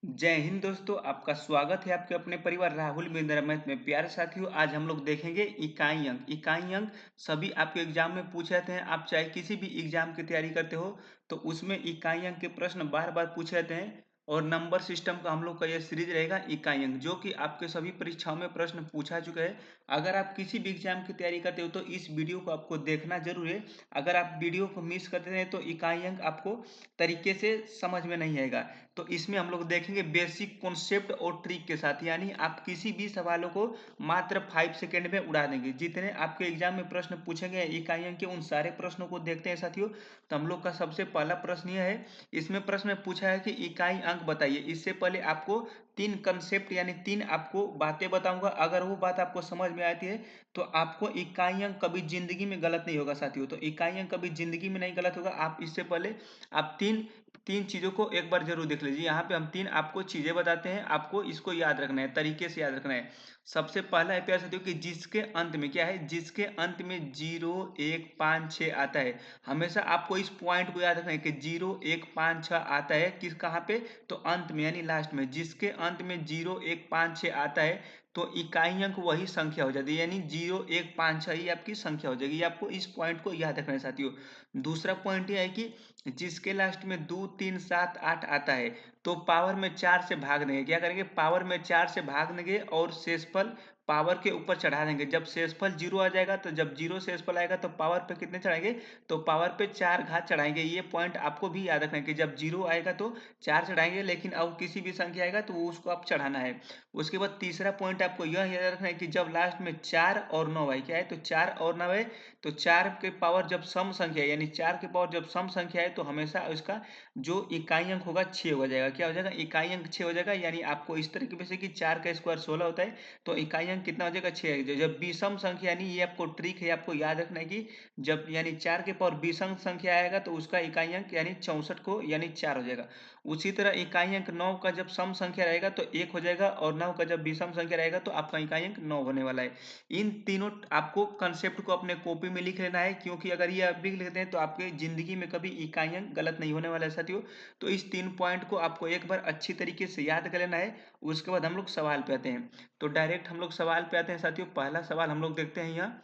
जय हिंद दोस्तों, आपका स्वागत है आपके अपने परिवार राहुल बिंद्रा मैथ में। प्यारे साथियों, आज हम लोग देखेंगे इकाई अंक। इकाई अंक सभी आपके एग्जाम में पूछे जाते हैं। आप चाहे किसी भी एग्जाम की तैयारी करते हो तो उसमें इकाई अंक के प्रश्न बार बार पूछे जाते हैं। और नंबर सिस्टम का हम लोग का यह सीरीज रहेगा इकाई अंक, जो कि आपके सभी परीक्षाओं में प्रश्न पूछा चुका है। अगर आप किसी भी एग्जाम की तैयारी करते हो तो इस वीडियो को आपको देखना जरूर है। अगर आप वीडियो को मिस करते हैं तो इकाई अंक आपको तरीके से समझ में नहीं आएगा। तो इसमें हम लोग देखेंगे बेसिक कॉन्सेप्ट और ट्रिक के साथ, यानी आप किसी भी सवालों को मात्र 5 सेकंड में उड़ा देंगे। जितने आपके एग्जाम में प्रश्न पूछेंगे इकाई अंक के, उन सारे प्रश्नों को देखते हैं साथियों। तो हम लोग का सबसे पहला प्रश्न यह है, इसमें प्रश्न में पूछा है कि इकाई अंक बताइए। इससे पहले आपको तीन कंसेप्ट यानी तीन आपको बातें बताऊंगा। अगर वो बात आपको समझ में आती है तो आपको इकाई अंक कभी जिंदगी में गलत नहीं होगा साथियों। तो इकाई अंक कभी जिंदगी में नहीं गलत होगा। आप इससे पहले आप तीन तीन चीजों को एक बार जरूर देख लीजिए। यहाँ पे हम तीन आपको चीजें बताते हैं, आपको इसको याद रखना है, तरीके से याद रखना है। सबसे पहला है प्यारे साथियों कि जिसके अंत में क्या है, जिसके अंत में 0 1 5 6 आता है। हमेशा आपको इस पॉइंट को याद रखना है कि 0 1 5 6 आता है किस कहाँ पे, तो अंत में यानी लास्ट में। जिसके अंत में 0 1 5 6 आता है तो इकाई अंक वही संख्या हो जाती है, यानी 0 1 5 6 ही आपकी संख्या हो जाएगी। आपको इस पॉइंट को याद रखना है साथियों। दूसरा पॉइंट यह है कि जिसके लास्ट में 2 3 7 8 आता है तो पावर में 4 से भाग देंगे। क्या करेंगे, पावर में 4 से भाग देंगे और शेषफल पावर के ऊपर चढ़ा देंगे। जब शेषफल 0 आ जाएगा, तो जब 0 शेषफल आएगा तो पावर पे कितने चढ़ाएंगे, तो पावर पे 4 घात चढ़ाएंगे। ये पॉइंट आपको भी याद रखना है कि जब 0 आएगा तो 4 चढ़ाएंगे, लेकिन अब किसी भी संख्या आएगा तो उसको आप चढ़ाना है। उसके बाद तीसरा पॉइंट आपको यह याद रखना है कि जब लास्ट में 4 और 9 आए, क्या है, तो 4 और 9 है, तो 4 के पावर जब सम संख्या है, यानी 4 के पावर जब सम संख्या है तो हमेशा उसका जो इकाई अंक होगा 6 हो जाएगा। क्या हो जाएगा, इकाई अंक 6 हो जाएगा। यानी आपको इस तरीके से कि 4 का स्क्वायर 16 होता है, तो इकाई अंक कितना हो जाएगा, 6 हो जाएगा। जब विषम संख्या, यानी ये आपको ट्रिक है, आपको याद रखना है कि जब यानी 4 के पावर विषम संख्या आएगा तो उसका इकाई अंक यानी 64 को यानी 4 हो जाएगा। उसी तरह इकाई अंक 9 का जब सम संख्या रहेगा तो 1 हो जाएगा, और 9 का जब विषम संख्या रहेगा तो आपका इकाई अंक 9 होने वाला है। इन तीनों आपको कंसेप्ट को अपने कॉपी में लिख लेना है, क्योंकि अगर ये आप लिख लेते हैं तो आपके जिंदगी में कभी इकाई अंक गलत नहीं होने वाला है साथियों। तो इस तीन पॉइंट को आपको एक बार अच्छी तरीके से याद कर लेना है। उसके बाद हम लोग सवाल पे आते हैं। तो डायरेक्ट हम लोग सवाल पे आते हैं साथियों। पहला सवाल हम लोग देखते हैं यहाँ,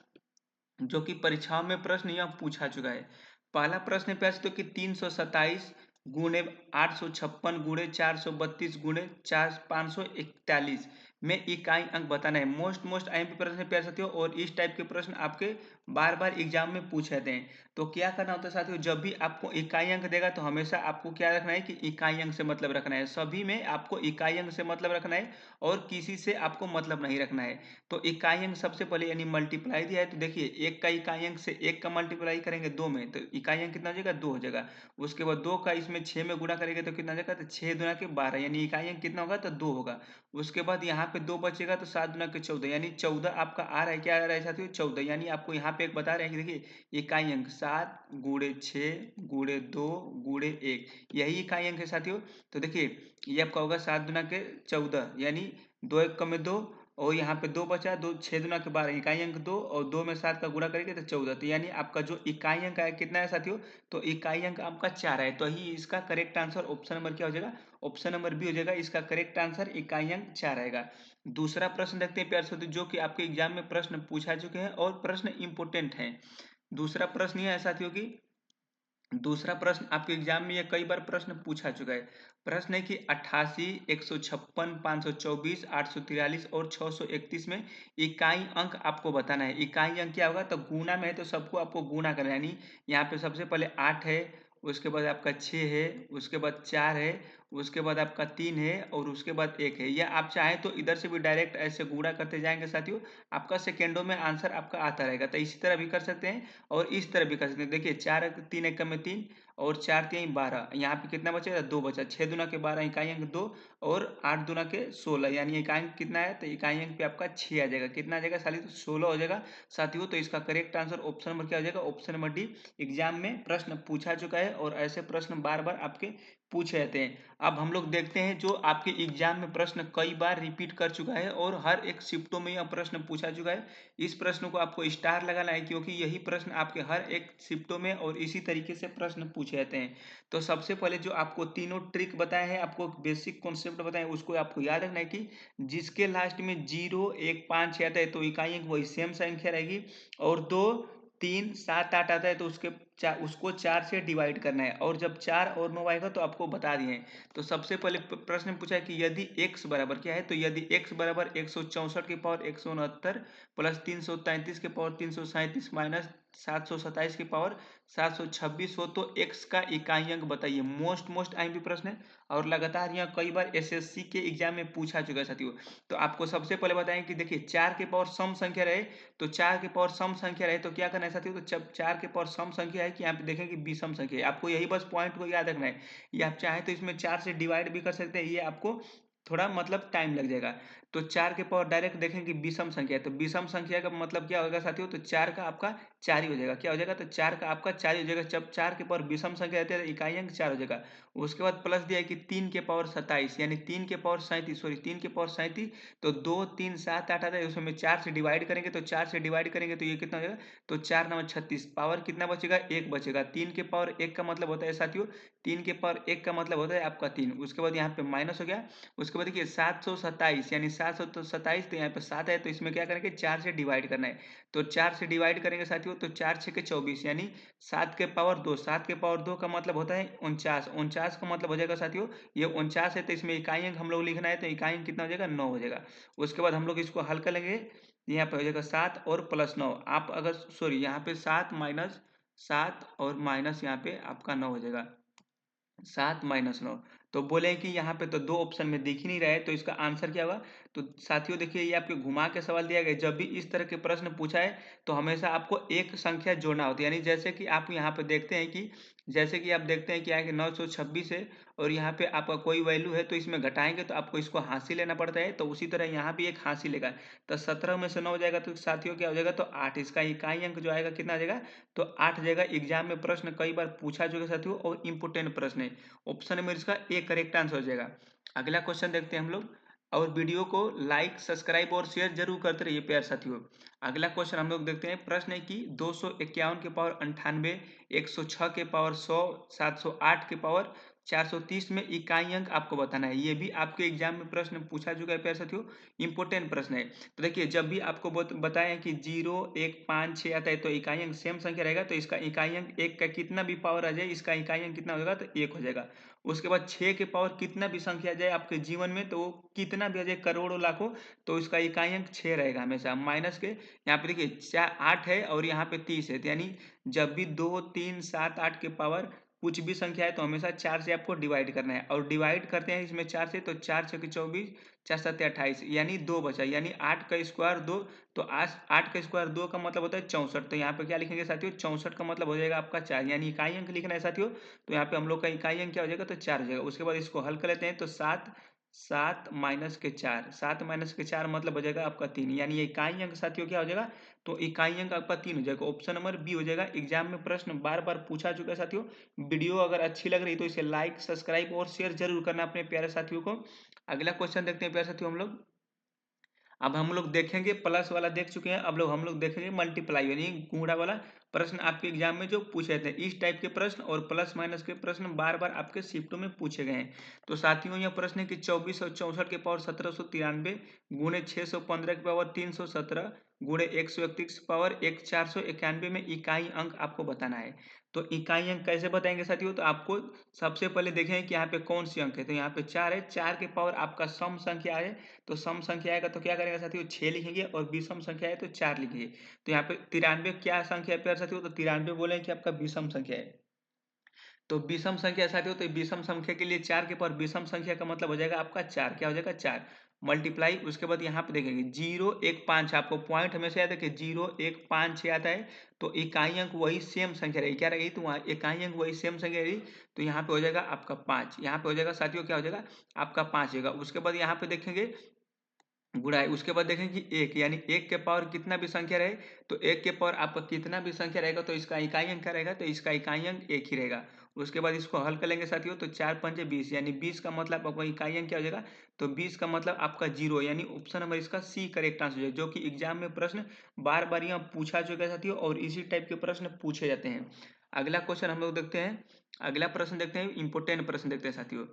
जो कि परीक्षाओं में प्रश्न यहाँ पूछा चुका है। पहला प्रश्न है प्यास तो कि 327 गुणे 856 गुणे 432 गुणे 541 में इकाई अंक बताना है। मोस्ट आईएमपी प्रश्न है प्यारे साथियों, और इस टाइप के प्रश्न आपके बार बार एग्जाम में पूछे जाते हैं। तो क्या करना होता है साथियों, जब भी आपको इकाई अंक देगा तो हमेशा आपको क्या रखना है कि इकाई अंक से मतलब रखना है। सभी में आपको इकाई अंक से मतलब रखना है और किसी से आपको मतलब नहीं रखना है। तो इकाई अंक सबसे पहले यानी मल्टीप्लाई दिया है, तो देखिए एक का इकाई अंक से एक का मल्टीप्लाई करेंगे 2 में, तो इकाई अंक कितना हो जाएगा, 2 हो जाएगा। उसके बाद 2 का इसमें 6 में गुणा करेंगे तो कितना हो जाएगा, तो 6 दुना के 12, यानी इकाई अंक कितना होगा, तो 2 होगा। उसके बाद यहाँ पे 2 बचेगा तो 7 दुना के 14, यानी 14 आपका आ रहा है। क्या आ रहा है साथियों, 14। यानी आपको यहाँ पे एक बता रहे हैं कि देखिए इकाई अंक 7 गुणे 6 गुणे 2 गुणे 1, यही इकाई अंक है साथियों। तो देखिए ये आपका होगा 7 दुना के 14, यानी 2 एक कम में 2, और यहाँ पे 2 बचा, 2 6 दुना के 12, इकाई अंक 2, और 2 में 7 का गुणा करेंगे तो 14। तो यानी आपका जो इकाई अंक है कितना है साथियों, तो इकाई अंक आपका 4 है। तो ही इसका करेक्ट आंसर ऑप्शन नंबर क्या हो जाएगा, ऑप्शन नंबर बी हो जाएगा। इसका करेक्ट आंसर इकाई अंक 4 आएगा। दूसरा प्रश्न देखते हैं प्यारे साथियों, जो कि आपके एग्जाम में प्रश्न पूछा चुके हैं और प्रश्न इंपोर्टेंट है। दूसरा प्रश्न यह है साथियों की, दूसरा प्रश्न आपके एग्जाम में ये कई बार प्रश्न पूछा चुका है। प्रश्न है कि 88 156 524 843 और 631 में इकाई अंक आपको बताना है। इकाई अंक क्या होगा, तो गुना में है तो सबको आपको गुना करना है। यानी यहाँ पे सबसे पहले 8 है, उसके बाद आपका 6 है, उसके बाद 4 है, उसके बाद आपका 3 है, और उसके बाद 1 है। या आप चाहें तो इधर से भी डायरेक्ट ऐसे गुणा करते जाएंगे साथियों, आपका सेकेंडों में आंसर आपका आता रहेगा। तो इसी तरह भी कर सकते हैं और इस तरह भी कर सकते हैं। देखिए 4 3 एकम में 3, और 4 3 12, यहाँ पे कितना बचेगा, 2 बचा। 6 दुना के 12 इकाई अंक 2, और 8 दुना के 16, यानी इकाई अंक कितना है, तो इकाई अंक पे आपका 6 आ जाएगा। कितना आ जाएगा साली, तो 16 हो जाएगा साथियों। तो इसका करेक्ट आंसर ऑप्शन नंबर क्या हो जाएगा, ऑप्शन नंबर डी। एग्जाम में प्रश्न पूछा चुका है और ऐसे प्रश्न बार बार आपके पूछे जाते हैं। अब हम लोग देखते हैं जो आपके एग्जाम में प्रश्न कई बार रिपीट कर चुका है और हर एक शिफ्टों में यह प्रश्न पूछा चुका है। इस प्रश्न को आपको स्टार लगाना है क्योंकि यही प्रश्न आपके हर एक शिफ्टों में और इसी तरीके से प्रश्न पूछे जाते हैं। तो सबसे पहले जो आपको तीनों ट्रिक बताए हैं, आपको बेसिक कॉन्सेप्ट बताए हैं, उसको आपको याद रखना है कि जिसके लास्ट में 0, 1, 5, 6 आता है तो इकाई अंक वही सेम संख्या रहेगी, और 2, 3, 7, 8 आता है तो उसको 4 से डिवाइड करना है, और जब 4 और 9 आएगा तो आपको बता दिए हैं। तो सबसे पहले प्रश्न पूछा है कि यदि x बराबर क्या है, तो यदि x बराबर 164 की पावर 169 प्लस 333 की पावर 337 माइनस 727 की पावर 726 हो तो x का इकाई अंक बताइए। मोस्ट मोस्ट आईएमपी प्रश्न है और लगातार यह कई बार एसएससी के एग्जाम में पूछा चुका है साथियों। तो आपको सबसे पहले बताएं कि देखिए 4 के पावर सम संख्या रहे, तो 4 के पावर सम संख्या रहे तो क्या करना है साथियों, तो जब 4 के पावर सम संख्या है कि यहाँ पे देखें कि विषम संख्या है, आपको यही बस पॉइंट को याद रखना है। ये आप चाहें तो इसमें 4 से डिवाइड भी कर सकते हैं, ये आपको थोड़ा मतलब टाइम लग जाएगा। तो 4 के पावर डायरेक्ट देखें कि विषम संख्या है, तो विषम संख्या का मतलब क्या होगा साथियों, तो 4 का आपका 4 ही हो जाएगा। क्या हो जाएगा, तो 4 का आपका 4 ही हो जाएगा। जब 4 के पावर विषम संख्या रहती है तो इकाई अंक 4 हो जाएगा। उसके बाद प्लस दिया है कि 3 के पावर 27 यानी 3 के पावर 37, सॉरी 3 के पावर 37, तो 2, 3, 7, 8 आता है, उसमें 4 से डिवाइड करेंगे, तो 4 से डिवाइड करेंगे तो ये कितना हो जाएगा, तो 4 9 36, पावर कितना बचेगा, 1 बचेगा। 3 के पावर 1 का मतलब होता है साथियों, 3 के पावर 1 का मतलब होता है आपका 3। उसके बाद यहाँ पे माइनस हो गया। उसके बाद देखिए 727 यानी 727, तो यहाँ पे 7 है तो इसमें क्या करेंगे, 4 से डिवाइड करना है। तो 4 से डिवाइड करेंगे साथियों, तो 4 6 के 24 यानी 7 के पावर 2, 7 के पावर 2 का मतलब होता है 49, 49 का मतलब हो जाएगा साथियों, ये 49 है तो इसमें इकाई अंक हम लोग लिखना है, तो इकाई अंक कितना हो जाएगा, 9 हो जाएगा। उसके बाद हम लोग इसको हल कर लेंगे, यहाँ पे हो जाएगा 7 और प्लस 9, आप अगर सॉरी यहाँ पे 7 माइनस 7 और माइनस यहाँ पे आपका 9 हो जाएगा, 7 माइनस 9। तो बोले कि यहाँ पे तो दो ऑप्शन में दिख ही नहीं रहा है, तो इसका आंसर क्या होगा। तो साथियों देखिए ये आपके घुमा के सवाल दिया गया है। जब भी इस तरह के प्रश्न पूछा है तो हमेशा आपको एक संख्या जोड़ना होता है, यानी जैसे कि आप यहाँ पे देखते हैं कि जैसे कि आप देखते हैं क्या है कि 926 है और यहाँ पे आपका कोई वैल्यू है तो इसमें घटाएंगे तो आपको इसको हासिल लेना पड़ता है, तो उसी तरह यहाँ भी एक हासिल लेगा। तो 17 में से 9 हो जाएगा तो साथियों क्या हो जाएगा, तो 8, इसका इकाई अंक जो आएगा कितना आ जाएगा, तो 8 जाएगा। एग्जाम में प्रश्न कई बार पूछा चुका है साथियों और इंपोर्टेंट प्रश्न है। ऑप्शन नंबर इसका ए करेक्ट आंसर हो जाएगा। अगला क्वेश्चन देखते हैं हम लोग, और वीडियो को लाइक सब्सक्राइब और शेयर जरूर करते रहिए प्यार साथियों। अगला क्वेश्चन हम लोग देखते हैं। प्रश्न है कि 251 के पावर 98, 106 के पावर 100, 708 के पावर 430 में इकाई अंक आपको बताना है। ये भी आपके एग्जाम में प्रश्न पूछा चुका है प्यार साथियों, इंपोर्टेंट प्रश्न है। तो देखिए जब भी आपको बताएं कि 0, 1, 5, 6 आता है तो इकाई अंक सेम संख्या रहेगा, तो इसका इकाई अंक 1 का कितना भी पावर आ जाए इसका इकाई अंक कितना होगा, तो 1 हो जाएगा। उसके बाद 6 के पावर कितना भी संख्या आ जाए आपके जीवन में, तो वो कितना भी आ जाए करोड़ों लाखों, तो इसका इकाई अंक 6 रहेगा हमेशा। माइनस के यहाँ पे देखिए 8 है और यहाँ पे 30 है, तो यानी जब भी 2, 3, 7, 8 के पावर कुछ भी संख्या है तो हमेशा 4 से आपको डिवाइड करना है, और डिवाइड करते हैं इसमें 4 से, तो 4 6 के 24, 4 7 28 यानी 2 बचा, यानी 8 का स्क्वायर 2, तो आज 8 का स्क्वायर 2 का मतलब होता है 64, तो यहाँ पे क्या लिखेंगे साथियों, 64 का मतलब हो जाएगा आपका 4, यानी इकाई अंक लिखना है साथियों। तो यहाँ पे हम लोग का इकाई अंक क्या हो जाएगा, तो 4 हो जाएगा। उसके बाद इसको हल कर लेते हैं, तो 7, 7 माइनस के 4, 7 माइनस के 4 मतलब हो जाएगा आपका 3, यानी ये इकाई अंक साथियों क्या हो जाएगा, तो इकाई अंक आपका 3 हो जाएगा। ऑप्शन नंबर बी हो जाएगा। एग्जाम में प्रश्न बार बार पूछा चुका है साथियों। वीडियो अगर अच्छी लग रही तो इसे लाइक सब्सक्राइब और शेयर जरूर करना अपने प्यारे साथियों को। अगला क्वेश्चन देखते हैं प्यारे साथियों हम लोग। अब हम लोग देखेंगे प्लस वाला देख चुके हैं, अब लोग हम लोग देखेंगे मल्टीप्लाई यानी गुणा वाला प्रश्न आपके एग्जाम में जो पूछे थे। इस टाइप के प्रश्न और प्लस माइनस के प्रश्न बार बार आपके शिफ्टों में पूछे गए हैं। तो साथियों यह प्रश्न है कि 2464 के पावर 1793 गुणे 615 के पावर 317 गुणे 131 पावर 1491 में इकाई अंक आपको बताना है। तो इकाई अंक कैसे बताएंगे साथियों, तो आपको सबसे पहले देखें कि यहाँ पे कौन सी अंक है, तो यहाँ पे 4 है, 4 के पावर आपका सम संख्या है, तो सम संख्या आएगा तो क्या करेंगे साथियों, 6 लिखेंगे, और विषम संख्या है तो 4 लिखेंगे। तो यहाँ पे 93 क्या संख्या है प्यारे साथियों, तो 93 बोले कि आपका विषम संख्या है। तो विषम संख्या साथियों, तो विषम संख्या के लिए 4 के पावर विषम संख्या का मतलब हो जाएगा आपका 4, क्या हो जाएगा 4 मल्टीप्लाई। उसके बाद यहाँ पे देखेंगे 0, 1, 5, आपको पॉइंट हमेशा याद है कि 0, 1, 5, 6 आता है, तो इकाई अंक वही सेम संख्या रहेगी, क्या रहेगी, तो वहाँ इकाई अंक वही सेम संख्या रहेगी, तो यहाँ पे हो जाएगा आपका 5, यहाँ पे हो जाएगा साथियों क्या हो जाएगा आपका 5 होगा। उसके बाद यहाँ पे देखेंगे गुणा है। उसके बाद देखें कि 1 यानी 1 के पावर कितना भी संख्या रहे, तो 1 के पावर आपका कितना भी संख्या रहेगा तो इसका इकाई अंक क्या रहेगा, तो इसका इकाई अंक 1 ही रहेगा। उसके बाद इसको हल कर लेंगे साथियों, तो 4 पंजे 20 यानी 20 का मतलब आपका इकाई अंक क्या हो जाएगा, तो 20 का मतलब आपका 0 यानी ऑप्शन नंबर इसका सी करेक्ट आंसर हो जाएगा, जो कि एग्जाम में प्रश्न बार-बार यहाँ पूछा चुका है साथियों और इसी टाइप के प्रश्न पूछे जाते हैं। अगला क्वेश्चन हम लोग देखते हैं, अगला प्रश्न देखते हैं, इंपोर्टेंट प्रश्न देखते हैं साथियों।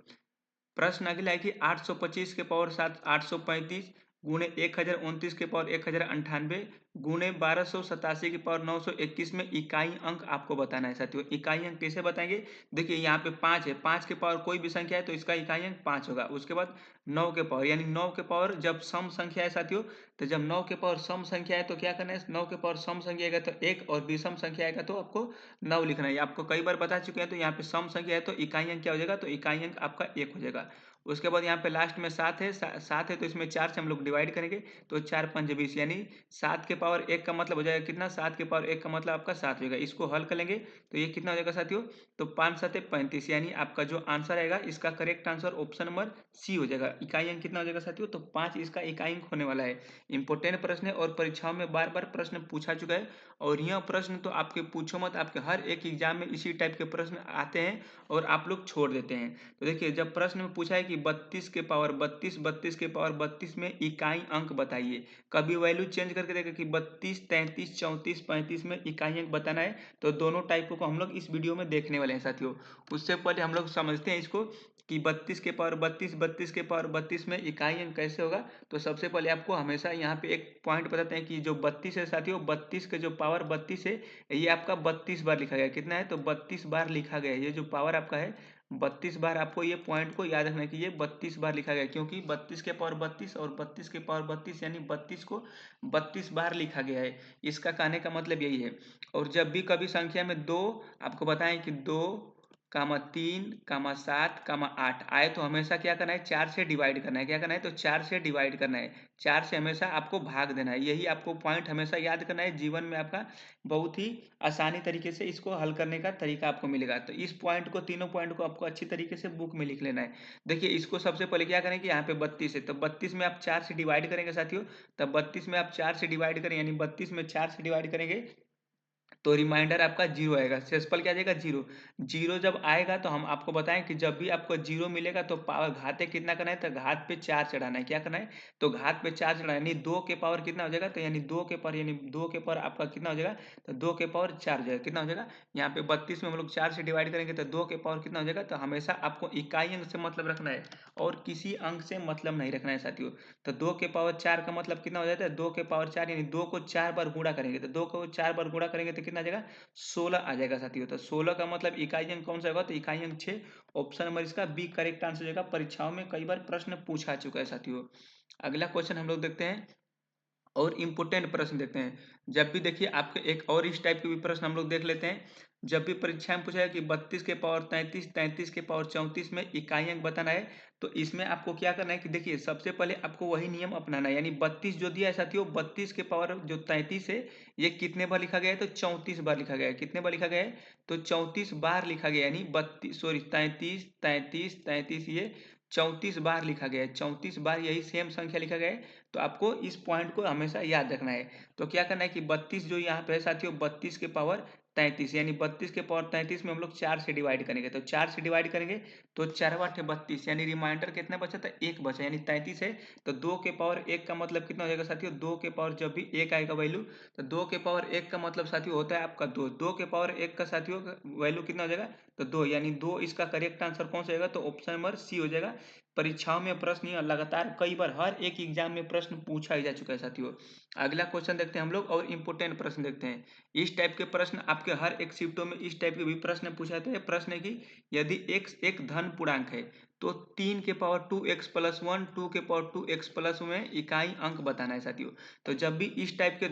प्रश्न अगला है कि 825 के पावर 7 835 गुणे 1029 के पावर 1098 गुणे 1287 के पावर 921 में इकाई अंक आपको बताना है साथियों। इकाई अंक कैसे बताएंगे, देखिए यहाँ पे 5 है, 5 के पावर कोई भी संख्या है तो इसका इकाई अंक 5 होगा। उसके बाद 9 के पावर यानी 9 के पावर जब सम संख्या है साथियों, तो जब 9 के पावर सम संख्या है तो क्या करना है, 9 के पावर सम संख्या आएगा तो 1 और विषम संख्या आएगा तो आपको 9 लिखना है। आपको कई बार बता चुके हैं, तो यहाँ पे सम संख्या है तो इकाई अंक क्या हो जाएगा, तो इकाई अंक आपका 1 हो जाएगा। उसके बाद यहाँ पे लास्ट में 7 है, 7 है तो इसमें 4 से हम लोग डिवाइड करेंगे, तो 4 पंजे 20 यानी 7 के पावर 1 का मतलब हो जाएगा कितना, 7 के पावर 1 का मतलब आपका 7 हो जाएगा। इसको हल कर लेंगे तो ये कितना हो जाएगा साथियों, तो 5 7 35 यानी आपका जो आंसर आएगा इसका correct answer option number C हो जाएगा। इकाई अंक कितना हो जाएगा साथियों, तो 5 इसका इकाई अंक होने वाला है। इंपोर्टेंट प्रश्न है और परीक्षाओं में बार बार प्रश्न पूछा चुका है, और यह प्रश्न तो आपके पूछो मत, आपके हर एक एग्जाम में इसी टाइप के प्रश्न आते हैं और आप लोग छोड़ देते हैं। तो देखिए जब प्रश्न में पूछा है कि 32 के पावर 32 32 के पावर 32 में इकाई अंक बताइए, कभी वैल्यू चेंज करके देखा कि 32 33 34 35 में इकाई अंक बताना है, तो दोनों टाइपों को हम लोग इस वीडियो में देखने वाले हैं साथियों। उससे पहले हम लोग समझते हैं इसको कि 32 के पावर 32 32 के पावर 32 में इकाई अंक कैसे होगा। तो सबसे पहले आपको हमेशा यहाँ पे एक पॉइंट बताते हैं कि जो 32 है साथियों, 32 के जो पावर 32 है ये आपका 32 बार लिखा गया है। कितना है, तो 32 बार लिखा गया है। ये जो पावर आपका है 32 बार, आपको ये पॉइंट को याद रखना है कि ये 32 बार लिखा गया है, क्योंकि 32 के पावर 32 और 32 के पावर 32 यानी 32 को 32 बार लिखा गया है। इसका कहने का मतलब यही है। और जब भी कभी संख्या में दो आपको बताएं कि 2 कामा 3 कामा 7 कामा 8 आए तो हमेशा क्या करना है, 4 से डिवाइड करना है। क्या करना है, तो 4 से डिवाइड करना है, 4 से हमेशा आपको भाग देना है। यही आपको पॉइंट हमेशा याद करना है, जीवन में आपका बहुत ही आसानी तरीके से इसको हल करने का तरीका आपको मिलेगा। तो इस पॉइंट को, तीनों पॉइंट को आपको अच्छी तरीके से बुक में लिख लेना है। देखिए इसको सबसे पहले क्या करें कि यहाँ पे 32 है, तो 32 में आप 4 से डिवाइड करेंगे साथियों, तब 32 में आप 4 से डिवाइड करें यानी 32 में 4 से डिवाइड करेंगे तो रिमाइंडर आपका 0 आएगा। शेषफल क्या आ जाएगा, 0। 0 जब आएगा तो हम आपको बताएं कि जब भी आपको 0 मिलेगा तो पावर घाते कितना करना है, तो घात पे 4 चढ़ाना है। क्या करना है, तो घात पे 4 चढ़ाना है, यानी 2 के पावर कितना हो जाएगा, तो यानी 2 के पावर, यानी 2 के पावर आपका कितना हो जाएगा, तो 2 के पावर 4 हो जाएगा। कितना हो जाएगा, यहाँ पे 32 में हम लोग 4 से डिवाइड करेंगे तो 2 के पावर कितना हो जाएगा। तो हमेशा आपको इकाई अंक से मतलब रखना है और किसी अंक से मतलब नहीं रखना है साथियों। तो 2 के पावर 4 का मतलब कितना हो जाता है, 2 के पावर 4 यानी 2 को 4 बार गुणा करेंगे, तो 2 को 4 बार गुणा करेंगे तो कितना आ जाएगा, 16 आ जाएगा साथियों। तो 16 का मतलब इकाई अंक कौन सा होगा, तो इकाई अंक 6। ऑप्शन नंबर इसका बी करेक्ट आंसर हो जाएगा। परीक्षाओं में कई बार प्रश्न पूछा चुका है साथियों। अगला क्वेश्चन हम लोग देखते हैं और इम्पोर्टेंट प्रश्न देखते हैं। जब भी देखिए आपके एक और इस टाइप के भी प्रश्न हम लोग देख लेते हैं। जब भी परीक्षा में पूछा है कि 32 के पावर 33 33 के पावर 34 में इकाई अंक बताना है, तो इसमें आपको क्या करना है कि देखिए सबसे पहले आपको वही नियम अपनाना है, यानी 32 जो दिया है साथियों, 32 के पावर जो 33 है ये कितने बार लिखा गया है, तो 34 बार लिखा गया है। कितने बार लिखा गया है, तो 34 बार लिखा गया है, यानी 32 सॉरी 33 33 33 ये 34 बार लिखा गया है। 34 बार यही सेम संख्या लिखा गया है। तो आपको इस पॉइंट को हमेशा याद रखना है। तो क्या करना है कि 32 जो यहाँ पे है साथियों, 32 के पावर 33 यानी 32 के पावर 33 में हम लोग 4 से डिवाइड करेंगे, तो 4 से डिवाइड करेंगे तो 4 बटे 32 यानी रिमाइंडर कितना बचा था, 1 बचा, यानी 33 है। तो 2 के पावर 1 का मतलब कितना हो जाएगा साथियों, 2 के पावर जब भी 1 आएगा वैल्यू, तो 2 के पावर 1 का मतलब साथियों होता है आपका 2। 2 के पावर 1 का साथियों वैल्यू कितना हो जाएगा, तो 2, यानी 2 इसका करेक्ट आंसर कौन सा होगा, तो ऑप्शन नंबर सी हो जाएगा। परीक्षाओं में प्रश्न ये लगातार कई बार हर एक एग्जाम में प्रश्न पूछा ही जा चुका है साथियों। अगला क्वेश्चन देखते हैं हम लोग और इम्पोर्टेंट प्रश्न देखते हैं। इस टाइप के प्रश्न आपके हर एक शिफ्टों में इस टाइप के भी प्रश्न पूछा जाता है। प्रश्न है कि यदि x एक धन पूर्णांक है तो 3 के पावर 2x प्लस 1 2 के पावर 2x प्लस में इकाई अंक बताना है साथियों। तो जब भी इस टाइप के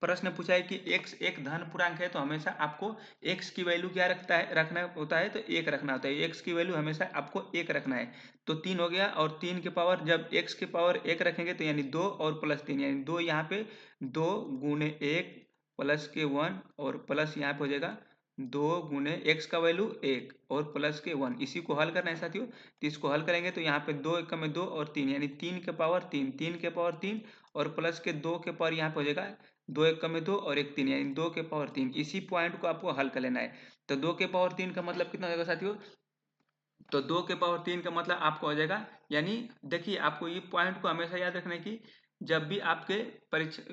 प्रश्न पूछा है कि x एक धन पूर्णांक है तो हमेशा आपको x की वैल्यू क्या रखना होता है, तो 1 रखना होता है। x की वैल्यू हमेशा आपको 1 रखना है। तो 3 हो गया, और 3 के पावर जब x के पावर 1 रखेंगे तो यानी 2 और प्लस 3 यानी 2 यहाँ पे 2 गुणे 1 प्लस के 1 और प्लस यहाँ पे हो जाएगा 2 गुणे x का वैल्यू 1 और प्लस के 1। इसी को हल करना है साथियों। तो इसको हल करेंगे तो यहाँ पे 2 एक में 2 और 3 यानी 3 के पावर 3 3 के पावर 3 और प्लस के 2 के पावर यहाँ पे हो जाएगा 2 एक में 2 और एक 3 यानी 2 के पावर 3। इसी पॉइंट को आपको हल कर लेना है। तो 2 के पावर 3 का मतलब कितना हो जाएगा साथियों? तो 2 के पावर 3 का मतलब आपका हो जाएगा, यानी देखिए आपको ये पॉइंट को हमेशा याद रखना है कि जब भी आपके परीक्षा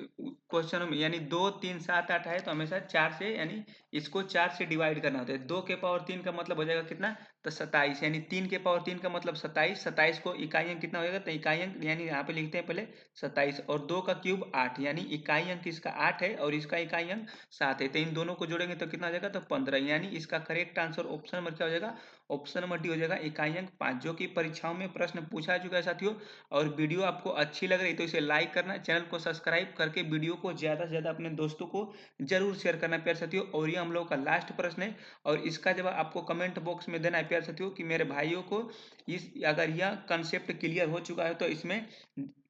क्वेश्चनों में यानी 2, 3, 7, 8 आए तो हमेशा 4 से यानी इसको 4 से डिवाइड करना होता है। 2 के पावर 3 का मतलब हो जाएगा कितना? तो 27 यानी 3 के पावर 3 का मतलब 27, 27 को इकाई अंक कितना हो जाएगा? तो इकाई अंक यानी यहाँ पे लिखते हैं पहले 27 और 2 का क्यूब 8 यानी इकाई अंक इसका 8 है और इसका इकाई अंक 7 है। तो इन दोनों को जोड़ेंगे तो कितना हो जाएगा? तो 15 यानी इसका करेक्ट आंसर ऑप्शन नंबर क्या हो जाएगा? ऑप्शन नंबर डी हो जाएगा इकाई अंक 5, जो कि परीक्षाओं में प्रश्न पूछा चुका है साथियों। और वीडियो आपको अच्छी लग रही है तो इसे लाइक करना, चैनल को सब्सक्राइब करके वीडियो को ज़्यादा से ज़्यादा अपने दोस्तों को जरूर शेयर करना प्यारे साथियों। और ये हम लोग का लास्ट प्रश्न है और इसका जवाब आपको कमेंट बॉक्स में देना है प्यारे साथियों कि मेरे भाइयों को इस अगर यह कंसेप्ट क्लियर हो चुका है तो इसमें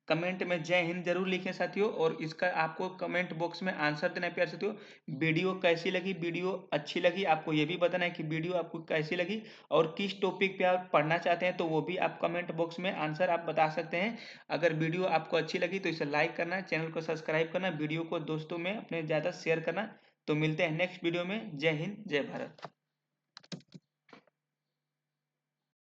कमेंट में जय हिंद जरूर लिखें साथियों। और इसका आपको कमेंट बॉक्स में आंसर देना है प्यारे साथियों। वीडियो कैसी लगी? वीडियो अच्छी लगी आपको ये भी बताना है कि वीडियो आपको कैसी लगी और किस टॉपिक पे आप पढ़ना चाहते हैं, तो वो भी आप कमेंट बॉक्स में आंसर आप बता सकते हैं। अगर वीडियो आपको अच्छी लगी तो इसे लाइक करना, चैनल को सब्सक्राइब करना, वीडियो को दोस्तों में अपने ज़्यादा शेयर करना। तो मिलते हैं नेक्स्ट वीडियो में। जय हिंद, जय भारत।